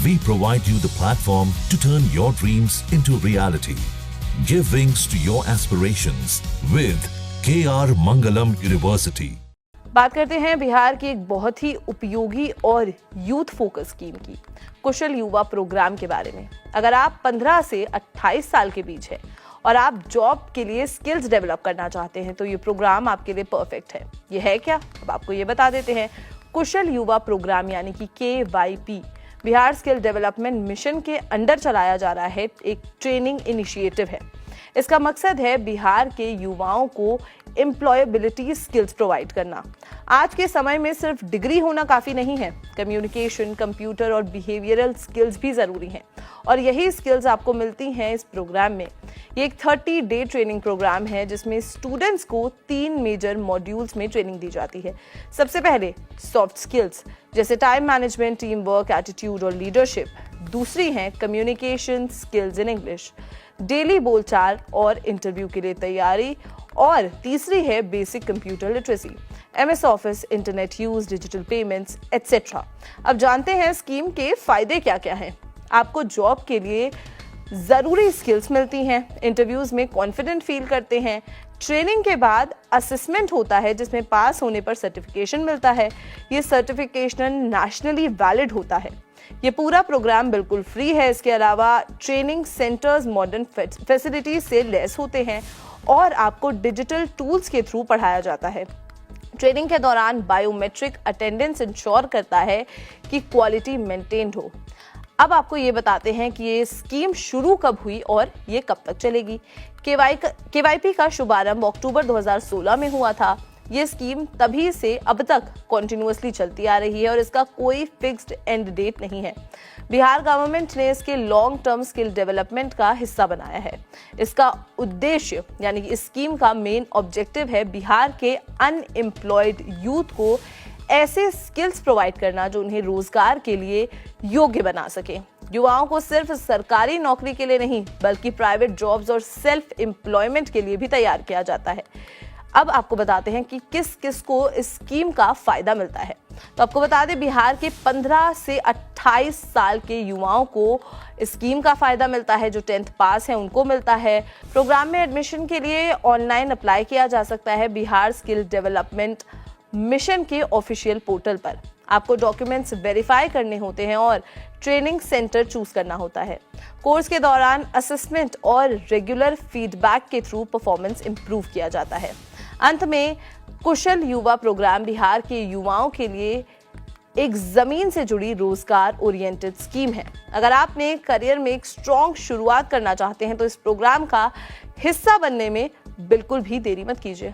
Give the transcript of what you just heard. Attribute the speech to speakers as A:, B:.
A: We provide you the platform to turn your dreams into reality. Give wings to your aspirations with KR Mangalam University.
B: बात करते हैं बिहार की एक बहुत ही उपयोगी और यूथ फोकस स्कीम की, कुशल युवा प्रोग्राम के बारे में। अगर आप 15 से 28 साल के बीच हैं और आप जॉब के लिए स्किल्स डेवलप करना चाहते हैं तो ये प्रोग्राम आपके लिए परफेक्ट है। ये है क्या, अब आपको ये बता देते हैं। कुशल युवा प्रोग्राम यानी कि KYP Bihar skill development mission के अंडर चलाया जा रहा है, एक ट्रेनिंग इनिशिएटिव है। इसका मकसद है बिहार के युवाओं को एम्प्लॉयबिलिटी स्किल्स प्रोवाइड करना। आज के समय में सिर्फ डिग्री होना काफ़ी नहीं है, कम्युनिकेशन, कंप्यूटर और बिहेवियरल स्किल्स भी ज़रूरी हैं और यही स्किल्स आपको मिलती हैं इस प्रोग्राम में। ये एक 30 डे ट्रेनिंग प्रोग्राम है जिसमें स्टूडेंट्स को 3 मेजर मॉड्यूल्स में ट्रेनिंग दी जाती है। सबसे पहले सॉफ्ट स्किल्स जैसे time management, team work, attitude और लीडरशिप। दूसरी है communication skills in English, daily बोलचाल और इंटरव्यू के लिए तैयारी। और तीसरी है basic computer literacy, MS office, internet use, digital payments etcetera. अब जानते हैं स्कीम के फायदे क्या क्या हैं। आपको जॉब के लिए ज़रूरी स्किल्स मिलती हैं, इंटरव्यूज़ में कॉन्फिडेंट फील करते हैं, ट्रेनिंग के बाद असेसमेंट होता है जिसमें पास होने पर सर्टिफिकेशन मिलता है। ये सर्टिफिकेशन नेशनली वैलिड होता है। ये पूरा प्रोग्राम बिल्कुल फ्री है। इसके अलावा ट्रेनिंग सेंटर्स मॉडर्न फैसिलिटीज से लैस होते हैं और आपको डिजिटल टूल्स के थ्रू पढ़ाया जाता है। ट्रेनिंग के दौरान बायोमेट्रिक अटेंडेंस इंश्योर करता है कि क्वालिटी मेंटेन्ड हो। अब आपको ये बताते हैं कि ये स्कीम शुरू कब हुई और ये कब तक चलेगी। KYP का शुभारंभ अक्टूबर 2016 में हुआ था। ये स्कीम तभी से अब तक कॉन्टिन्यूअसली चलती आ रही है और इसका कोई फिक्स्ड एंड डेट नहीं है। बिहार गवर्नमेंट ने इसके लॉन्ग टर्म स्किल डेवलपमेंट का हिस्सा बनाया है। इसका उद्देश्य यानी कि इस स्कीम का मेन ऑब्जेक्टिव है बिहार के अनएम्प्लॉयड यूथ को ऐसे स्किल्स प्रोवाइड करना जो उन्हें रोजगार के लिए योग्य बना सके। युवाओं को सिर्फ सरकारी नौकरी के लिए नहीं बल्कि प्राइवेट जॉब्स और सेल्फ एम्प्लॉयमेंट के लिए भी तैयार किया जाता है। अब आपको बताते हैं कि किस किस को इस स्कीम का फायदा मिलता है। तो आपको बता दें बिहार के 15 से 28 साल के युवाओं को इस स्कीम का फायदा मिलता है। जो 10th पास है उनको मिलता है। प्रोग्राम में एडमिशन के लिए ऑनलाइन अप्लाई किया जा सकता है बिहार स्किल डेवलपमेंट मिशन के ऑफिशियल पोर्टल पर। आपको डॉक्यूमेंट्स वेरीफाई करने होते हैं और ट्रेनिंग सेंटर चूज करना होता है। कोर्स के दौरान असेसमेंट और रेगुलर फीडबैक के थ्रू परफॉर्मेंस इंप्रूव किया जाता है। अंत में कुशल युवा प्रोग्राम बिहार के युवाओं के लिए एक जमीन से जुड़ी रोजगार ओरिएंटेड स्कीम है। अगर आपने करियर में एक स्ट्रॉन्ग शुरुआत करना चाहते हैं तो इस प्रोग्राम का हिस्सा बनने में बिल्कुल भी देरी मत कीजिए।